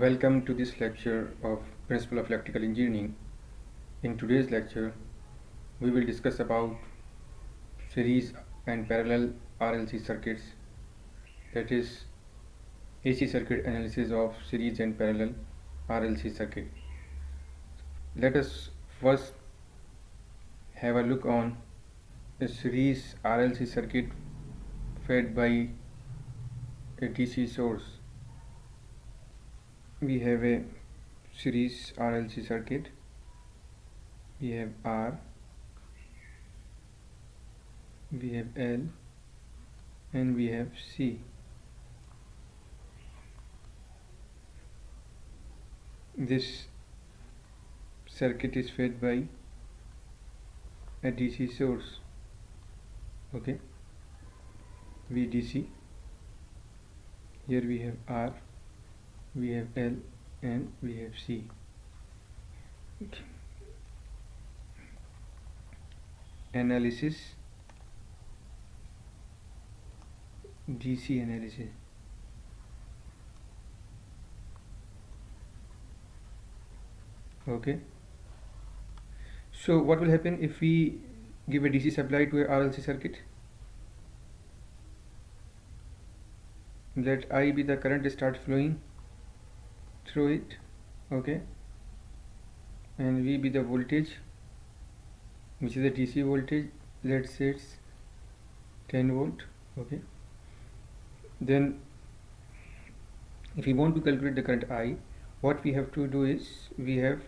Welcome to this lecture of Principle of Electrical Engineering. In today's lecture, we will discuss about series and parallel RLC circuits, that is AC circuit analysis of series and parallel RLC circuit. Let us first have a look on a series RLC circuit fed by a DC source. We have a series RLC circuit. We have R, we have L, and we have C. This circuit is fed by a DC source. Okay, VDC. Here we have R, we have L, and we have C. Okay. Analysis, DC analysis. Okay, so what will happen if we give a DC supply to a RLC circuit? Let I be the current start flowing through it, okay, and V be the voltage, which is the DC voltage. Let's say it's 10 volt. Okay, then if we want to calculate the current I, what we have to do is we have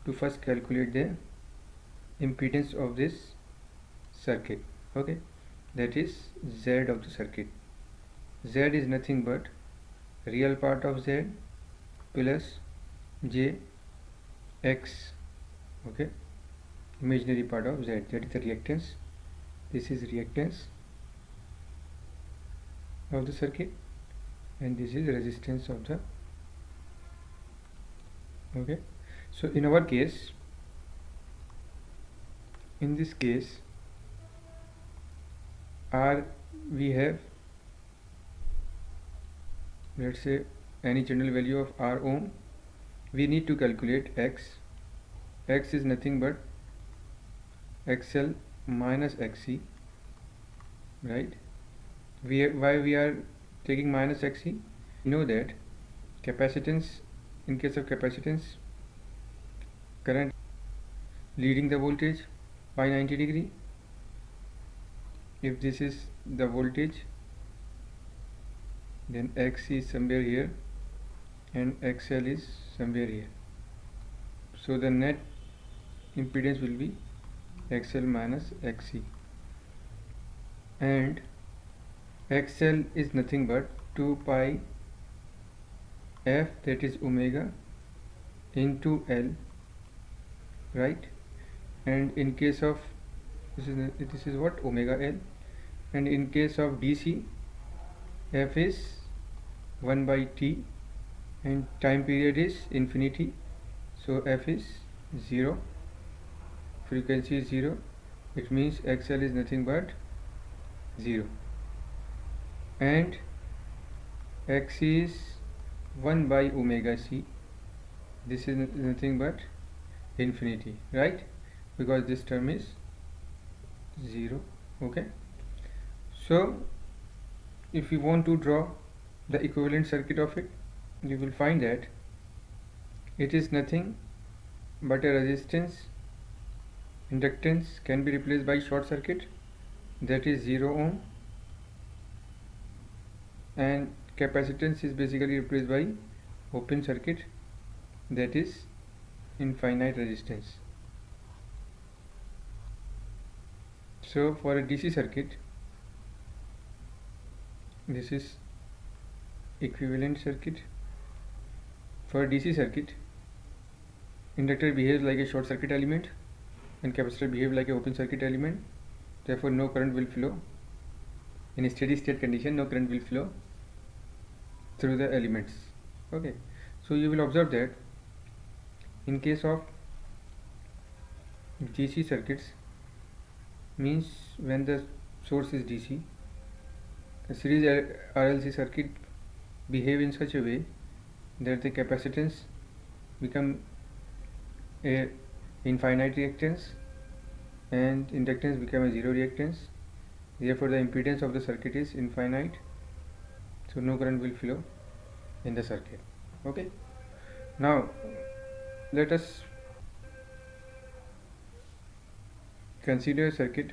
to first calculate the impedance of this circuit. Okay, that is Z of the circuit. Z is nothing but real part of Z plus J X, okay, imaginary part of Z, that is the reactance. This is reactance of the circuit, and this is resistance of the, okay. So in our case, in this case, R we have, let's say, any general value of R ohm. We need to calculate X. X is nothing but XL minus XC, right? Why we are taking minus XC? We know that capacitance, in case of capacitance, current leading the voltage by 90 degree. If this is the voltage, then X is somewhere here and XL is somewhere here. So the net impedance will be XL minus XC, and XL is nothing but 2 pi F, that is omega, into L, right? And in case of this is what, omega L, and in case of DC, F is 1 by T, and time period is infinity, so F is 0, frequency is 0. It means XL is nothing but 0, and X is 1 by omega C. This is nothing but infinity, right? Because this term is 0. Okay, so if you want to draw the equivalent circuit of it, you will find that it is nothing but a resistance. Inductance can be replaced by short circuit, that is 0 ohm, and capacitance is basically replaced by open circuit, that is infinite resistance. So for a DC circuit, this is equivalent circuit. For a DC circuit, inductor behaves like a short circuit element and capacitor behaves like an open circuit element. Therefore no current will flow. In a steady state condition, no current will flow through the elements. Okay, so you will observe that in case of DC circuits, means when the source is DC, a series RLC circuit behave in such a way that the capacitance become a infinite reactance and inductance become a zero reactance. Therefore, the impedance of the circuit is infinite, so no current will flow in the circuit. Okay. Now, let us consider a circuit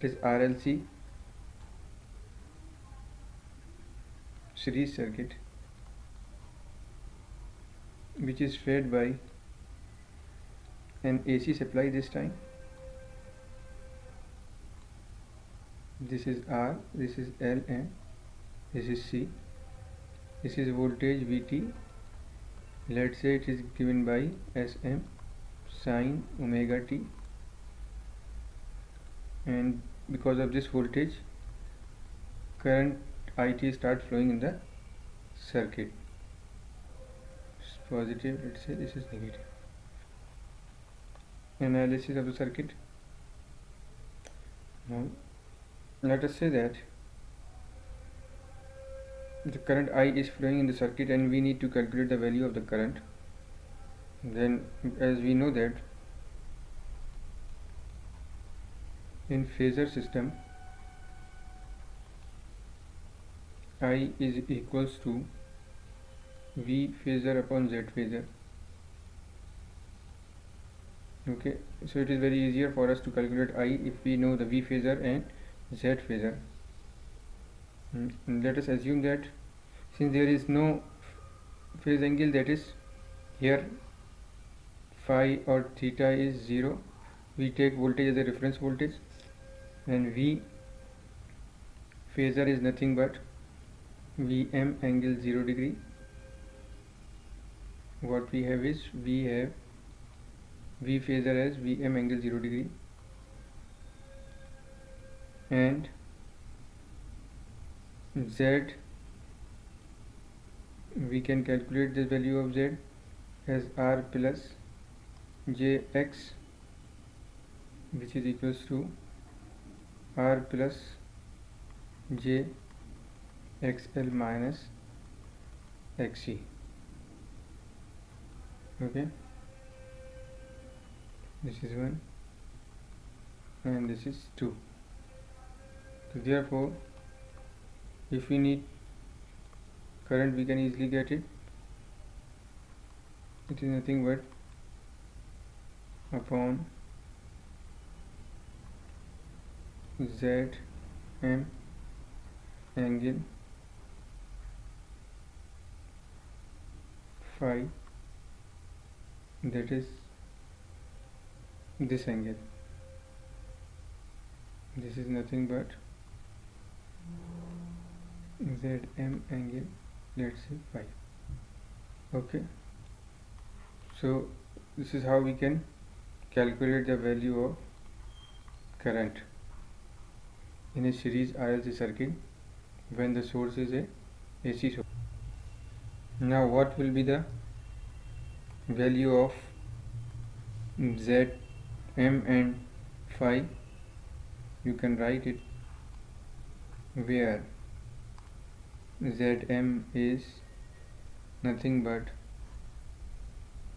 is RLC series circuit, which is fed by an AC supply this time. This is R, this is L, and this is C. This is voltage Vt. Let's say it is given by Sm sine omega t, and because of this voltage, current It starts flowing in the circuit. This is positive, let's say this is negative. Analysis of the circuit. Now, let us say that the current I is flowing in the circuit and we need to calculate the value of the current. Then, as we know that in phasor system, I is equals to V phasor upon Z phasor. Okay, so it is very easier for us to calculate I if we know the V phasor and Z phasor. Let us assume that since there is no phase angle, that is here phi or theta is 0, we take voltage as a reference voltage, and V phasor is nothing but Vm angle 0 degree. What we have is we have V phasor as Vm angle 0 degree, and Z, we can calculate the value of Z as R plus Jx, which is equals to R plus J XL minus XC. Okay, this is 1 and this is 2. So therefore, if we need current, we can easily get it. It is nothing but upon Zm angle phi, that is this angle. This is nothing but Zm angle, let's say phi. Okay, so this is how we can calculate the value of current in a series RLC circuit when the source is a AC source. Now, what will be the value of Zm and phi? You can write it where Zm is nothing but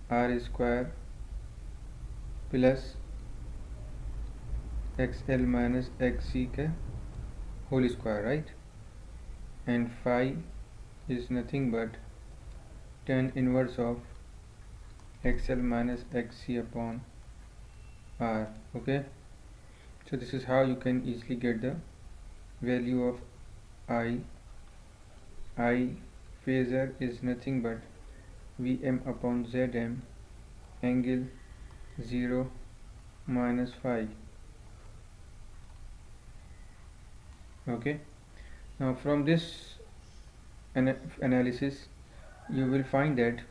R square plus XL minus XC का whole square, right? And phi is nothing but tan inverse of XL minus XC upon R. Okay, so this is how you can easily get the value of I. I phasor is nothing but Vm upon Zm angle 0 minus phi. Okay, now from this analysis, you will find that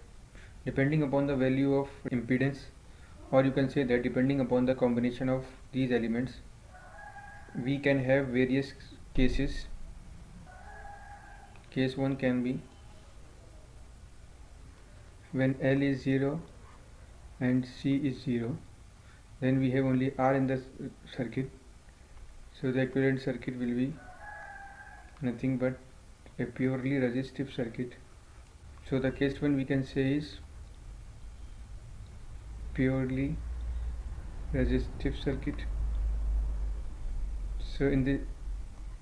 depending upon the value of impedance, or you can say that depending upon the combination of these elements, we can have various cases. Case 1 can be when L is 0 and C is 0, then we have only R in the circuit, so the equivalent circuit will be nothing but a purely resistive circuit. So the case one we can say is purely resistive circuit. So in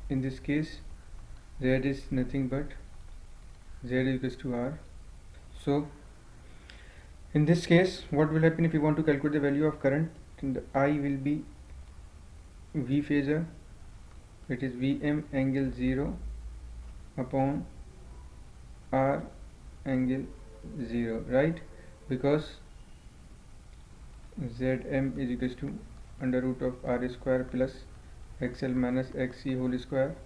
this case Z is nothing but Z equals to R. So in this case what will happen if you want to calculate the value of current? Then the I will be V phasor, it is Vm angle 0 upon R angle 0, right? Because Zm is equals to under root of R square plus XL minus XC whole square.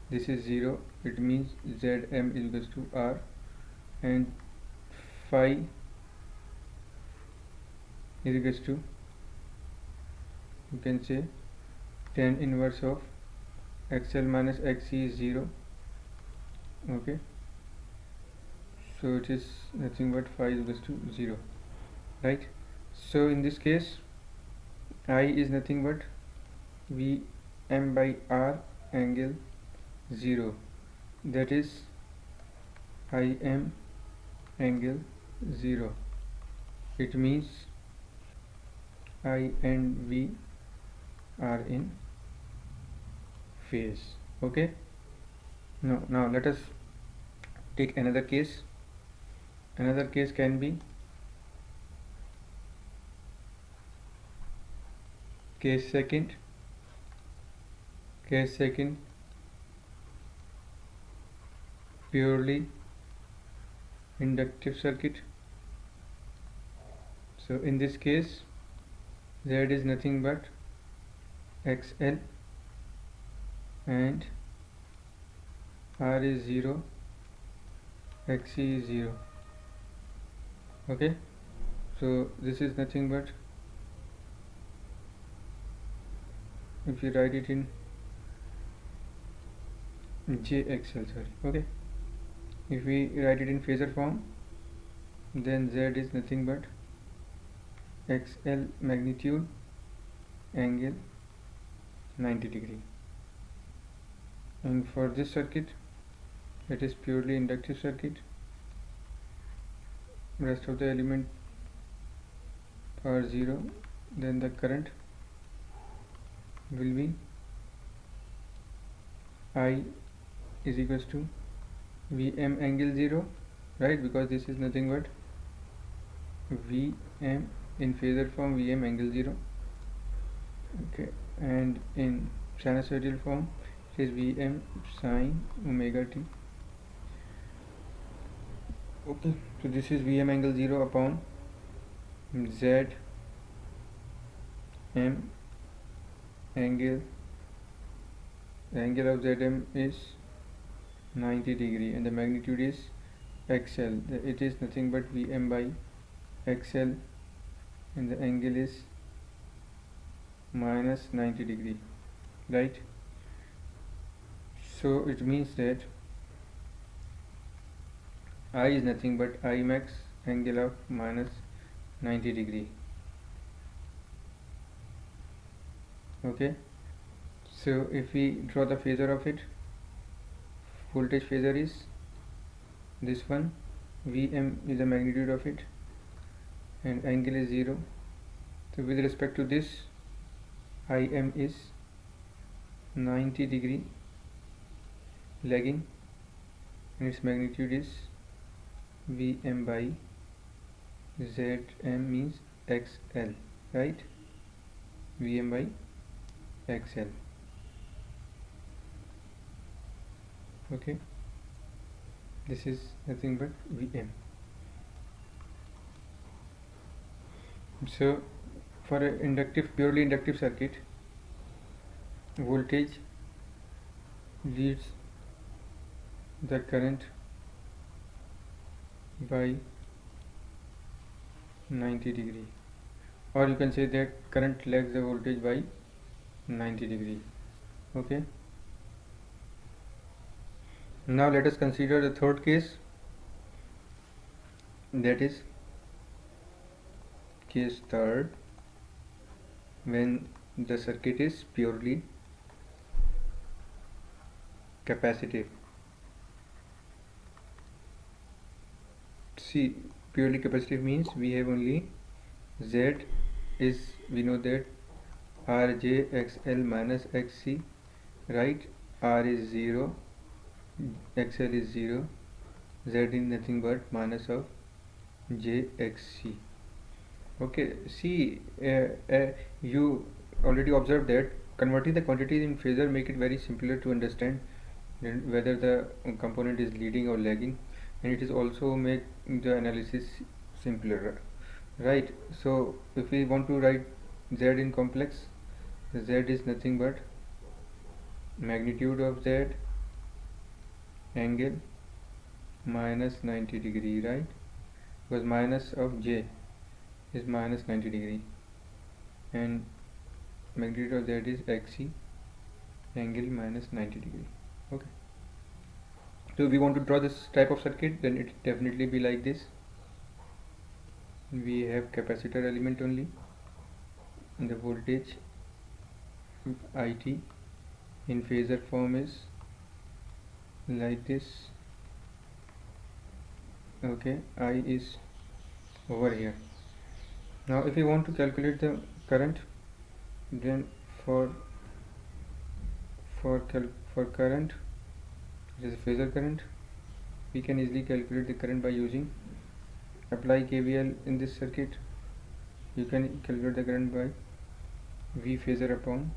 This is 0, it means Zm is equals to R, and phi is equals to, you can say, tan inverse of XL minus XC is 0. Okay, so it is nothing but phi is equals to 0, right? So in this case I is nothing but Vm by R angle 0, that is Im angle 0. It means I and V are in phase. Okay, now let us take another case. Another case can be case second purely inductive circuit. So in this case Z is nothing but XL and R is 0, XC is 0. Okay, so this is nothing but, if you write it in JXL, sorry, okay, if we write it in phasor form, then Z is nothing but XL magnitude angle 90 degree, and for this circuit it is purely inductive circuit. Rest of the element are 0, then the current will be I is equals to Vm angle 0, right? Because this is nothing but Vm in phasor form, Vm angle 0. Okay, and in sinusoidal form it is Vm sine omega t. Okay, so this is Vm angle 0 upon Z m angle, the angle of Zm is 90 degree and the magnitude is XL. It is nothing but Vm by XL and the angle is minus 90 degree, right? So it means that I is nothing but I max angle of minus 90 degree. Okay, so if we draw the phasor of it, voltage phasor is this one, Vm is the magnitude of it and angle is 0. So with respect to this, Im is 90 degree lagging and its magnitude is Vm by Zm means XL, right? Vm by XL. Okay, this is nothing but Vm. So for a purely inductive circuit, voltage leads the current by 90 degree, or you can say that current lags the voltage by 90 degree. Okay, now let us consider the third case, that is case third, when the circuit is purely capacitive. see, purely capacitive means we have only Z is, we know that Rj XL minus Xc, right? R is 0, XL is 0, Z is nothing but minus of JXc. Okay, see, you already observed that converting the quantities in phasor make it very simpler to understand whether the component is leading or lagging, and it is also make the analysis simpler, right? So if we want to write Z in complex, Z is nothing but magnitude of Z angle minus 90 degree, right? Because minus of J is minus 90 degree, and magnitude of that is Xc angle minus 90 degree. Okay, so if we want to draw this type of circuit, then it definitely be like this. We have capacitor element only, and the voltage IT in phasor form is like this. Okay, I is over here. Now if we want to calculate the current, then for current, it is a phasor current, we can easily calculate the current by using apply KVL in this circuit. You can calculate the current by V phasor upon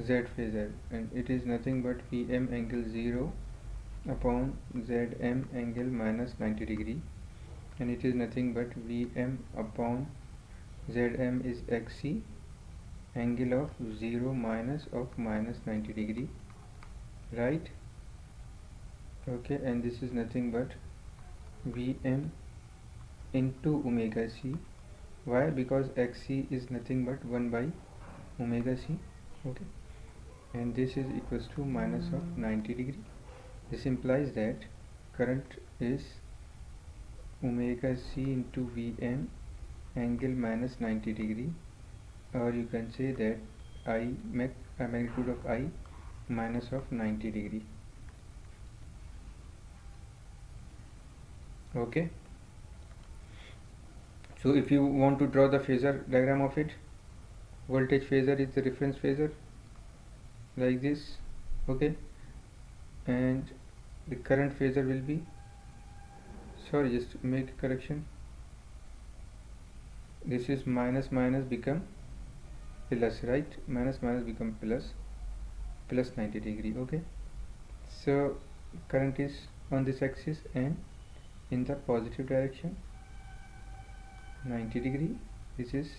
Z phasor, and it is nothing but Vm angle 0 upon Zm angle minus 90 degree, and it is nothing but Vm upon Zm is Xc angle of 0 minus of minus 90 degree, right? Okay, and this is nothing but Vm into omega c. Why? Because Xc is nothing but 1 by omega c. Okay, and this is equals to minus of 90 degree. This implies that current is omega c into Vm angle minus 90 degree, or you can say that I make a magnitude of I minus of 90 degree. Okay, so if you want to draw the phasor diagram of it, voltage phasor is the reference phasor like this. Okay, and the current phasor will be, sorry, just make a correction, this is minus minus become plus, right? Minus minus become plus, plus 90 degree. Okay, so current is on this axis and in the positive direction 90 degree. This is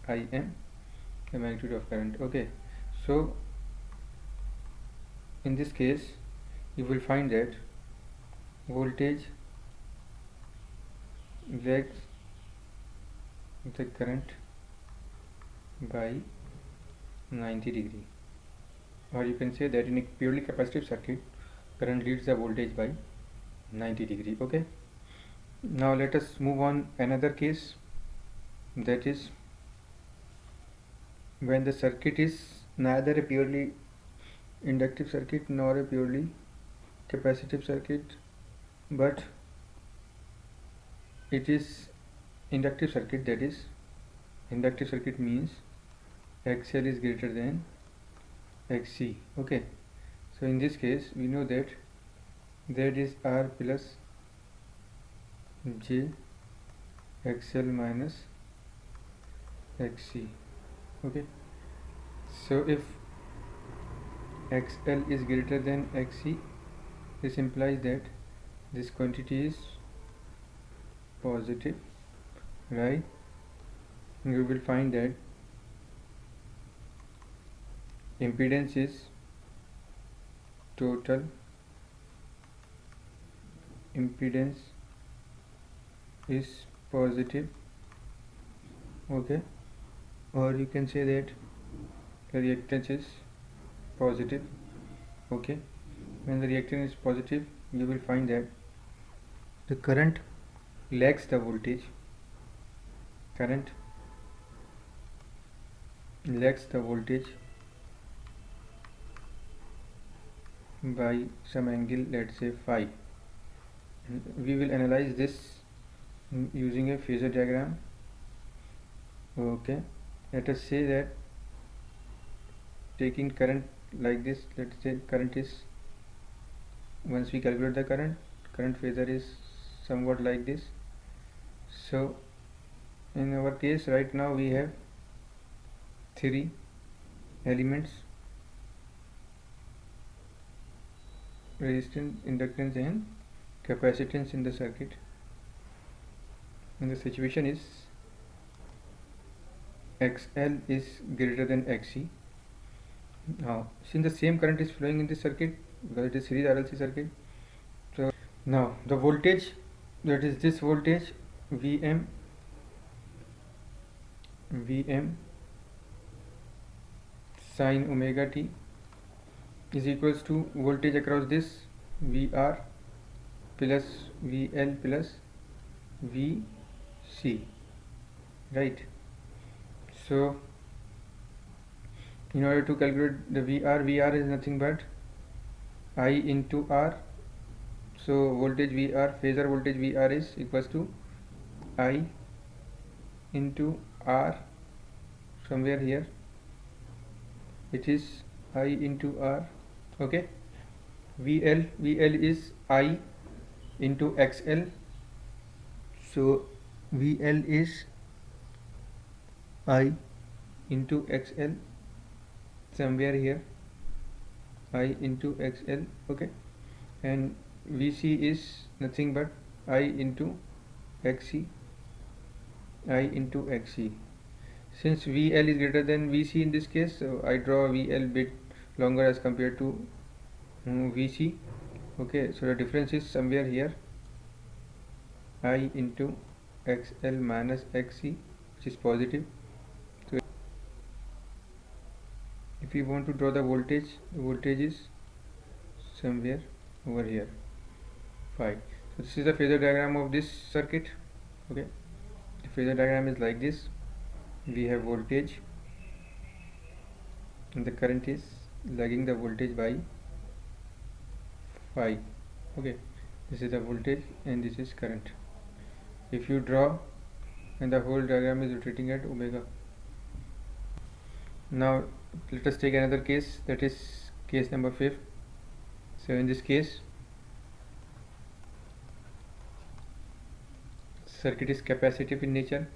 Im, the magnitude of current. Okay, so in this case you will find that voltage lags the current by 90 degree, or you can say that in a purely capacitive circuit, current leads the voltage by 90 degree. Okay, now let us move on another case, that is when the circuit is neither a purely inductive circuit nor a purely capacitive circuit, but it is inductive circuit. That is, inductive circuit means XL is greater than XC. Okay, so in this case we know that that is R plus J XL minus XC. Okay, so if XL is greater than XC, this implies that this quantity is positive, right? You will find that impedance is total impedance is positive. Okay, or you can say that the reactance is positive. Okay, when the reactance is positive, you will find that the current lags the voltage. Current lags the voltage by some angle, let's say phi. And we will analyze this using a phasor diagram. Okay, let us say that taking current like this, let's say current is, once we calculate the current phasor is somewhat like this. So in our case right now we have three elements: resistance, inductance and capacitance in the circuit, and the situation is XL is greater than XC. Now since the same current is flowing in this circuit, because it is series RLC circuit, so now the voltage, that is this voltage Vm sin omega t is equals to voltage across this VR plus VL plus VC, right? So in order to calculate the VR is nothing but I into R. So voltage VR, phasor voltage VR is equals to I into R. Somewhere here it is I into R. Okay, VL is I into XL. So VL is I into XL, somewhere here I into XL. Okay, and VC is nothing but I into XC, I into XC. Since VL is greater than VC in this case, so I draw VL bit longer as compared to VC. Okay, so the difference is somewhere here I into XL minus XC, which is positive. So if we want to draw the voltage is somewhere over here, 5. So this is the phasor diagram of this circuit. Okay, the phasor diagram is like this. We have voltage and the current is lagging the voltage by 5. Okay, this is the voltage and this is current. If you draw, and the whole diagram is rotating at omega. Now let us take another case, that is case number 5. So in this case, circuit is capacitive in nature.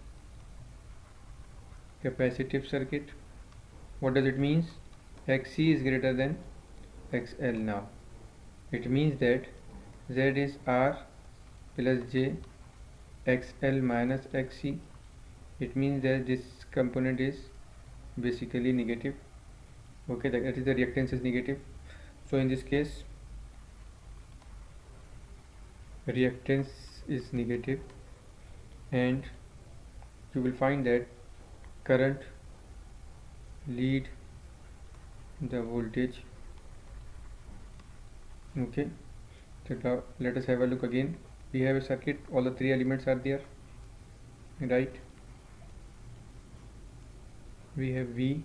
Capacitive circuit. What does it mean? XC is greater than XL. Now it means that Z is R plus J XL minus XC. It means that this component is basically negative. Okay, that is the reactance is negative. So in this case reactance is negative, and you will find that current lead the voltage. Okay, so now let us have a look again. We have a circuit, all the three elements are there, right? We have V,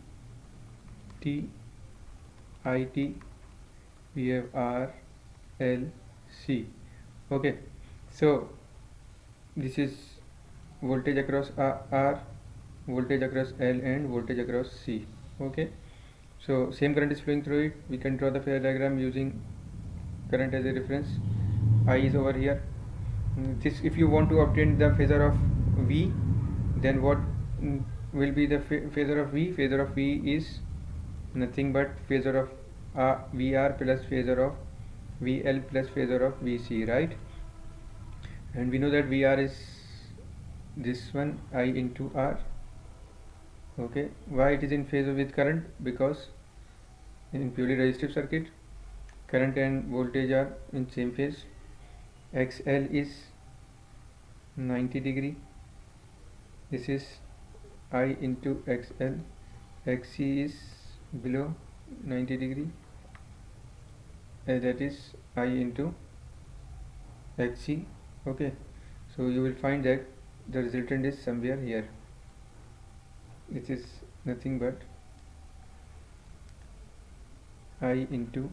T, I, T, we have R, L, C. Okay, so this is voltage across R, voltage across L, and voltage across C. Okay, so same current is flowing through it. We can draw the phasor diagram using current as a reference. I is over here. This, if you want to obtain the phasor of V, then what will be the phasor of V? Phasor of V is nothing but phasor of VR plus phasor of VL plus phasor of VC, right? And we know that VR is this one, I into R. Okay, why it is in phase with current? Because in purely resistive circuit, current and voltage are in same phase. XL is 90 degree. This is I into XL. XC is below 90 degree. That is I into XC. Okay, so you will find that the resultant is somewhere here. It is nothing but I into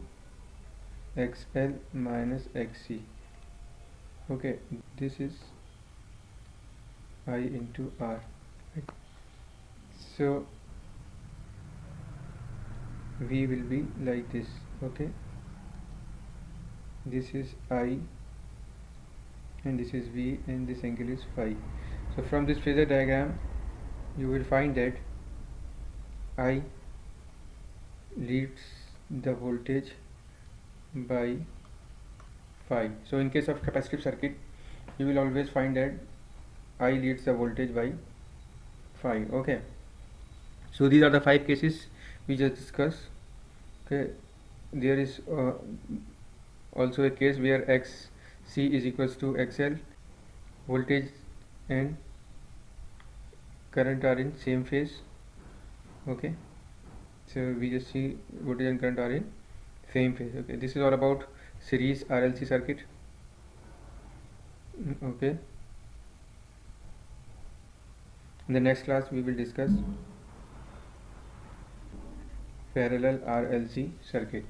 XL minus XC. Okay, this is I into R, right? So V will be like this. Okay, this is I and this is V and this angle is phi. So from this phasor diagram you will find that I leads the voltage by phi. So in case of capacitive circuit you will always find that I leads the voltage by phi. Okay, so these are the 5 cases we just discussed. Okay, there is also a case where XC is equals to XL, voltage and current are in same phase. Okay, so we just see voltage and current are in same phase. Okay, this is all about series RLC circuit. Okay, in the next class we will discuss parallel RLC circuit.